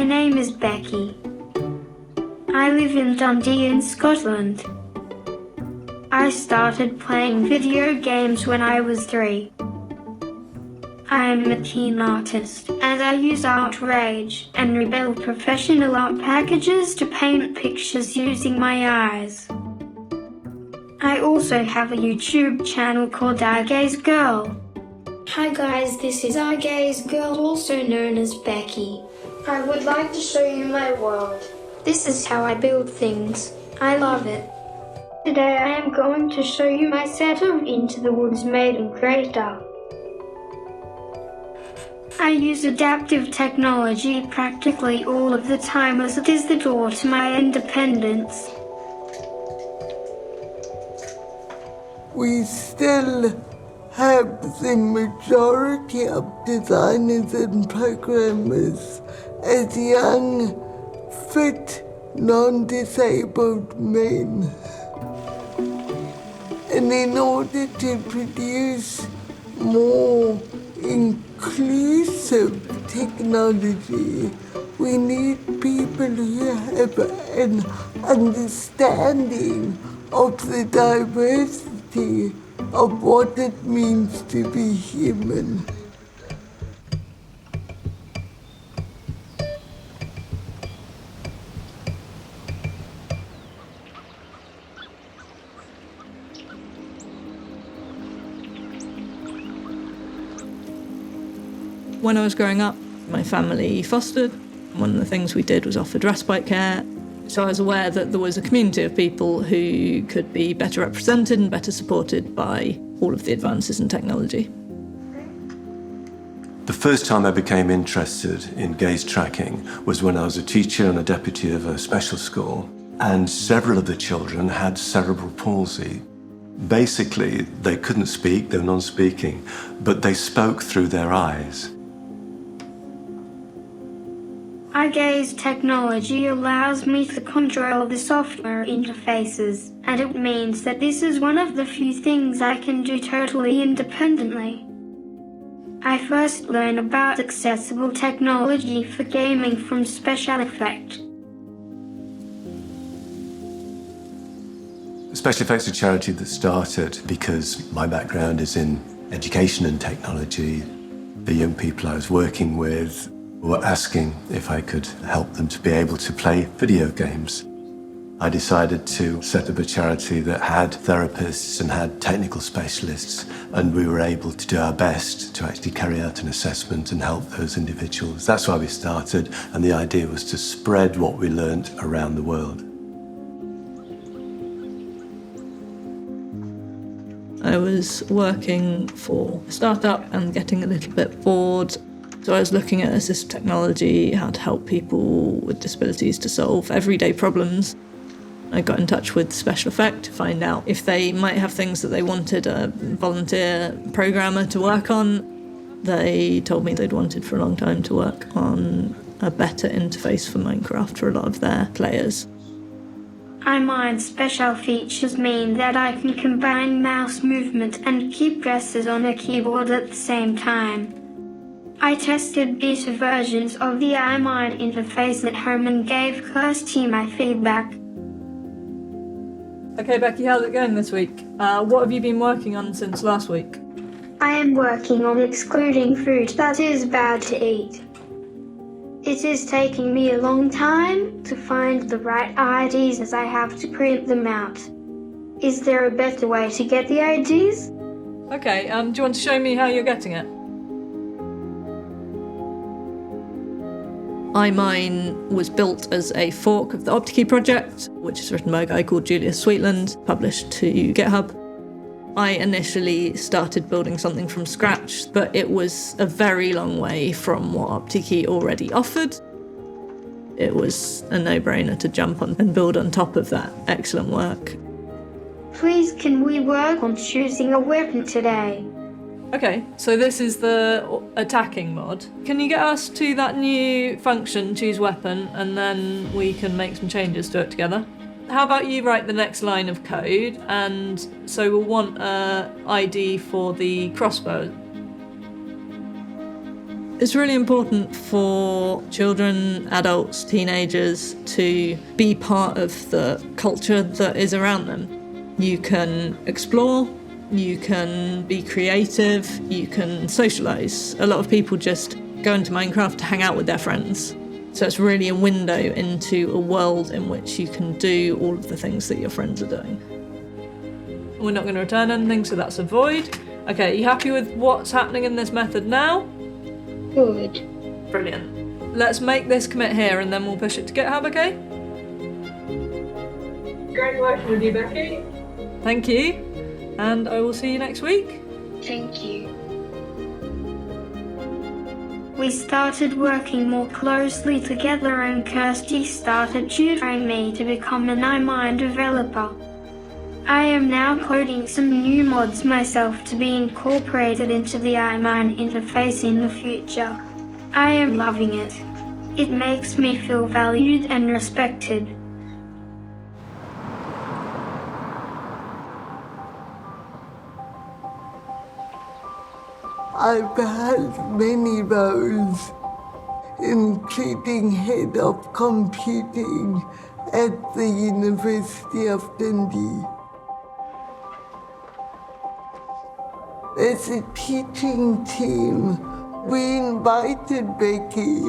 name is Becky. I live in Dundee in Scotland. I started playing video games when I was 3. I am a teen artist, and I use Outrage and Rebel professional art packages to paint pictures using my eyes. I also have a YouTube channel called iGaze Girl. Hi guys, this is iGaze Girl, also known as Becky. I would like to show you my world. This is how I build things. I love it. Today I am going to show you my set of Into the Woods Maiden Crater. I use adaptive technology practically all of the time as it is the door to my independence. We still have the majority of designers and programmers as young, fit, non-disabled men. And in order to produce more inclusive technology, we need people who have an understanding of the diversity of what it means to be human. When I was growing up, my family fostered. One of the things we did was offered respite care. So I was aware that there was a community of people who could be better represented and better supported by all of the advances in technology. The first time I became interested in gaze tracking was when I was a teacher and a deputy of a special school, and several of the children had cerebral palsy. Basically, they couldn't speak, they were non-speaking, but they spoke through their eyes. iGaze technology allows me to control the software interfaces, and it means that this is one of the few things I can do totally independently. I first learned about accessible technology for gaming from Special Effect. Special Effects is a charity that started because my background is in education and technology. The young people I was working with were asking if I could help them to be able to play video games. I decided to set up a charity that had therapists and had technical specialists, and we were able to do our best to actually carry out an assessment and help those individuals. That's why we started, and the idea was to spread what we learned around the world. I was working for a startup and getting a little bit bored. So I was looking at assistive technology, how to help people with disabilities to solve everyday problems. I got in touch with Special Effect to find out if they might have things that they wanted a volunteer programmer to work on. They told me they'd wanted for a long time to work on a better interface for Minecraft for a lot of their players. iMind's special features mean that I can combine mouse movement and key presses on a keyboard at the same time. I tested beta versions of the iMind interface at home and gave Kirsty my feedback. Okay, Becky, how's it going this week? What have you been working on since last week? I am working on excluding food that is bad to eat. It is taking me a long time to find the right IDs as I have to print them out. Is there a better way to get the IDs? Okay, do you want to show me how you're getting it? iMine was built as a fork of the OptiKey project, which is written by a guy called Julius Sweetland, published to GitHub. I initially started building something from scratch, but it was a very long way from what OptiKey already offered. It was a no-brainer to jump on and build on top of that excellent work. Please, can we work on choosing a weapon today? Okay, so this is the attacking mod. Can you get us to that new function, choose weapon, and then we can make some changes to it together? How about you write the next line of code, and so we'll want an ID for the crossbow. It's really important for children, adults, teenagers to be part of the culture that is around them. You can explore, you can be creative, you can socialise. A lot of people just go into Minecraft to hang out with their friends. So it's really a window into a world in which you can do all of the things that your friends are doing. We're not going to return anything, so that's a void. Okay, are you happy with what's happening in this method now? Good. Brilliant. Let's make this commit here and then we'll push it to GitHub, okay? Great working with you, Becky. Thank you. And I will see you next week. Thank you. We started working more closely together and Kirsty started tutoring me to become an iMine developer. I am now coding some new mods myself to be incorporated into the iMine interface in the future. I am loving it. It makes me feel valued and respected. I've had many roles, including head of computing at the University of Dundee. As a teaching team, we invited Becky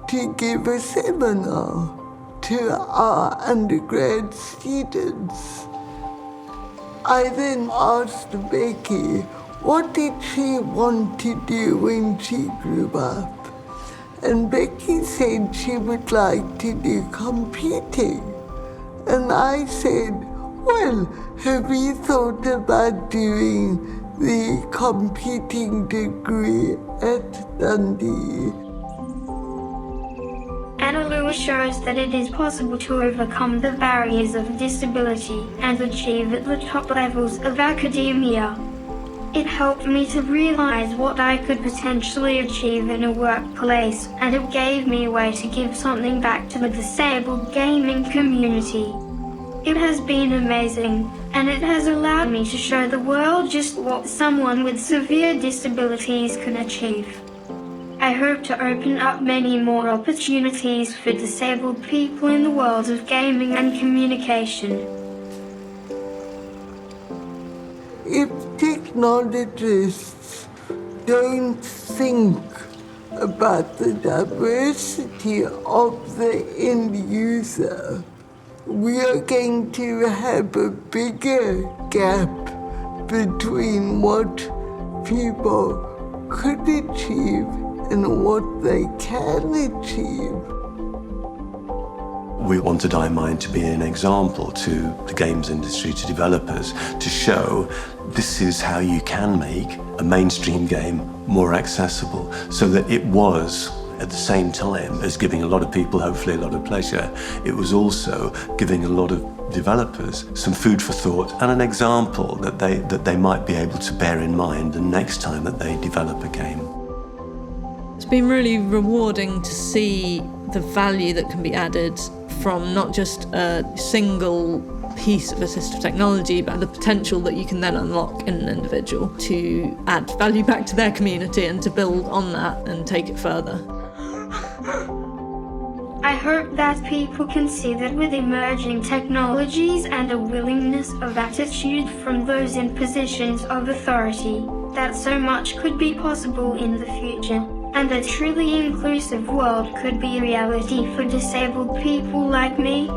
to give a seminar to our undergrad students. I then asked Becky what did she want to do when she grew up. And Becky said she would like to do computing. And I said, well, have you thought about doing the computing degree at Dundee? Analua shows that it is possible to overcome the barriers of disability and achieve at the top levels of academia. It helped me to realize what I could potentially achieve in a workplace, and it gave me a way to give something back to the disabled gaming community. It has been amazing, and it has allowed me to show the world just what someone with severe disabilities can achieve. I hope to open up many more opportunities for disabled people in the world of gaming and communication. If technologists don't think about the diversity of the end user, we are going to have a bigger gap between what people could achieve and what they can achieve. We wanted iMine to be an example to the games industry, to developers, to show this is how you can make a mainstream game more accessible, so that it was, at the same time as giving a lot of people hopefully a lot of pleasure, it was also giving a lot of developers some food for thought and an example that they might be able to bear in mind the next time that they develop a game. It's been really rewarding to see the value that can be added from not just a single piece of assistive technology, but the potential that you can then unlock in an individual to add value back to their community and to build on that and take it further. I hope that people can see that with emerging technologies and a willingness of attitude from those in positions of authority, that so much could be possible in the future, and a truly inclusive world could be a reality for disabled people like me.